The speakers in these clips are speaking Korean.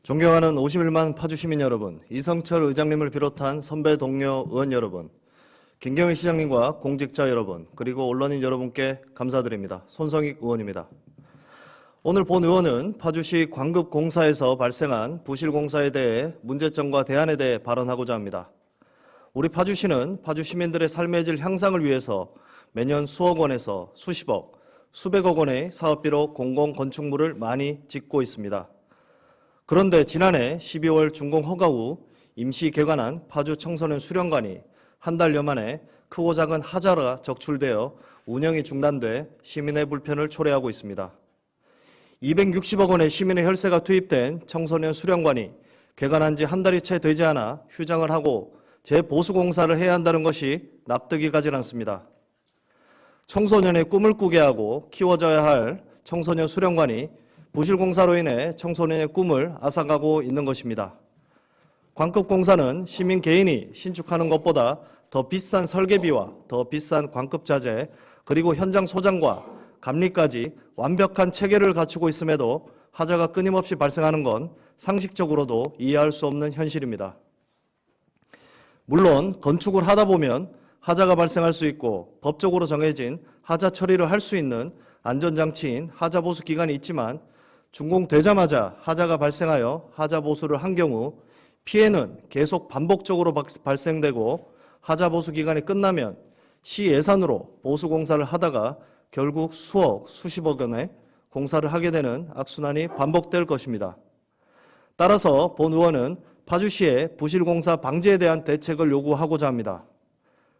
존경하는 51만 파주시민 여러분, 이성철 의장님을 비롯한 선배 동료 의원 여러분, 김경일 시장님과 공직자 여러분, 그리고 언론인 여러분께 감사드립니다. 손성익 의원입니다. 오늘 본 의원은 파주시 광급공사에서 발생한 부실공사에 대해 문제점과 대안에 대해 발언하고자 합니다. 우리 파주시는 파주 시민들의 삶의 질 향상을 위해서 매년 수억 원에서 수십억, 수백억 원의 사업비로 공공건축물을 많이 짓고 있습니다. 그런데 지난해 12월 준공 허가 후 임시 개관한 파주 청소년 수련관이 한 달여 만에 크고 작은 하자가 적출되어 운영이 중단돼 시민의 불편을 초래하고 있습니다. 260억 원의 시민의 혈세가 투입된 청소년 수련관이 개관한 지 한 달이 채 되지 않아 휴장을 하고 재보수공사를 해야 한다는 것이 납득이 가지 않습니다. 청소년의 꿈을 꾸게 하고 키워져야 할 청소년 수련관이 부실공사로 인해 청소년의 꿈을 앗아가고 있는 것입니다. 광급공사는 시민 개인이 신축하는 것보다 더 비싼 설계비와 더 비싼 광급자재 그리고 현장 소장과 감리까지 완벽한 체계를 갖추고 있음에도 하자가 끊임없이 발생하는 건 상식적으로도 이해할 수 없는 현실입니다. 물론 건축을 하다 보면 하자가 발생할 수 있고 법적으로 정해진 하자 처리를 할 수 있는 안전장치인 하자보수 기간이 있지만 준공되자마자 하자가 발생하여 하자보수를 한 경우 피해는 계속 반복적으로 발생되고 하자보수 기간이 끝나면 시 예산으로 보수공사를 하다가 결국 수억, 수십억 원의 공사를 하게 되는 악순환이 반복될 것입니다. 따라서 본 의원은 파주시의 부실공사 방지에 대한 대책을 요구하고자 합니다.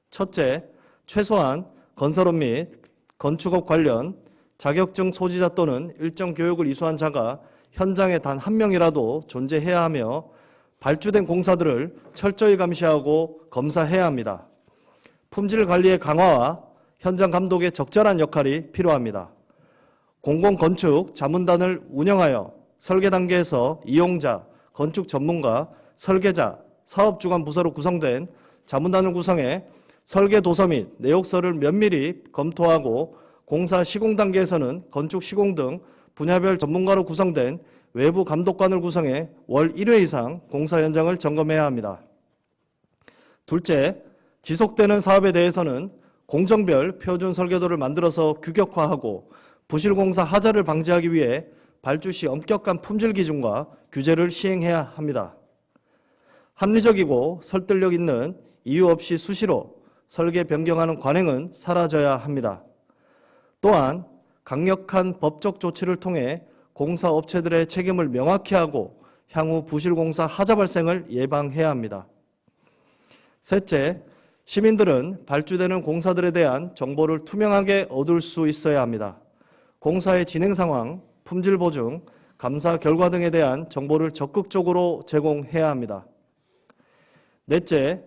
첫째, 최소한 건설업 및 건축업 관련 자격증 소지자 또는 일정 교육을 이수한 자가 현장에 단 한 명이라도 존재해야 하며 발주된 공사들을 철저히 감시하고 검사해야 합니다. 품질 관리의 강화와 현장 감독의 적절한 역할이 필요합니다. 공공건축 자문단을 운영하여 설계 단계에서 이용자, 건축 전문가, 설계자, 사업주관 부서로 구성된 자문단을 구성해 설계 도서 및 내역서를 면밀히 검토하고 공사 시공 단계에서는 건축 시공 등 분야별 전문가로 구성된 외부 감독관을 구성해 월 1회 이상 공사 현장을 점검해야 합니다. 둘째, 지속되는 사업에 대해서는 공정별 표준 설계도를 만들어서 규격화하고 부실공사 하자를 방지하기 위해 발주 시 엄격한 품질 기준과 규제를 시행해야 합니다. 합리적이고 설득력 있는 이유 없이 수시로 설계 변경하는 관행은 사라져야 합니다. 또한 강력한 법적 조치를 통해 공사업체들의 책임을 명확히 하고 향후 부실공사 하자 발생을 예방해야 합니다. 셋째, 시민들은 발주되는 공사들에 대한 정보를 투명하게 얻을 수 있어야 합니다. 공사의 진행 상황, 품질 보증, 감사 결과 등에 대한 정보를 적극적으로 제공해야 합니다. 넷째,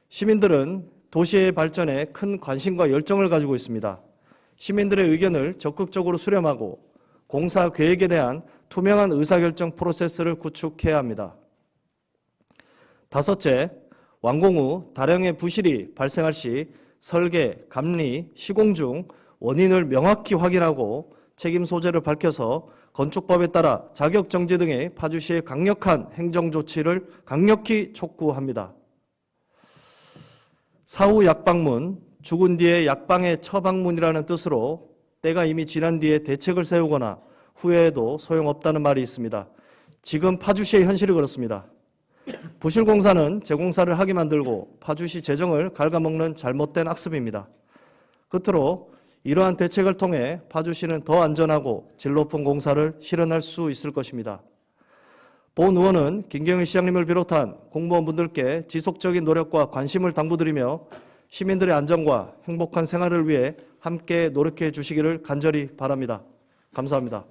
시민들은 도시의 발전에 큰 관심과 열정을 가지고 있습니다. 시민들의 의견을 적극적으로 수렴하고 공사 계획에 대한 투명한 의사결정 프로세스를 구축해야 합니다. 다섯째, 완공 후 다량의 부실이 발생할 시 설계, 감리, 시공 중 원인을 명확히 확인하고 책임 소재를 밝혀서 건축법에 따라 자격정지 등의 파주시의 강력한 행정조치를 강력히 촉구합니다. 사후 약방문, 죽은 뒤에 약방의 처방문이라는 뜻으로 때가 이미 지난 뒤에 대책을 세우거나 후회해도 소용없다는 말이 있습니다. 지금 파주시의 현실이 그렇습니다. 부실공사는 재공사를 하게 만들고 파주시 재정을 갉아먹는 잘못된 악습입니다. 끝으로 이러한 대책을 통해 파주시는 더 안전하고 질 높은 공사를 실현할 수 있을 것입니다. 본 의원은 김경일 시장님을 비롯한 공무원분들께 지속적인 노력과 관심을 당부드리며 시민들의 안전과 행복한 생활을 위해 함께 노력해 주시기를 간절히 바랍니다. 감사합니다.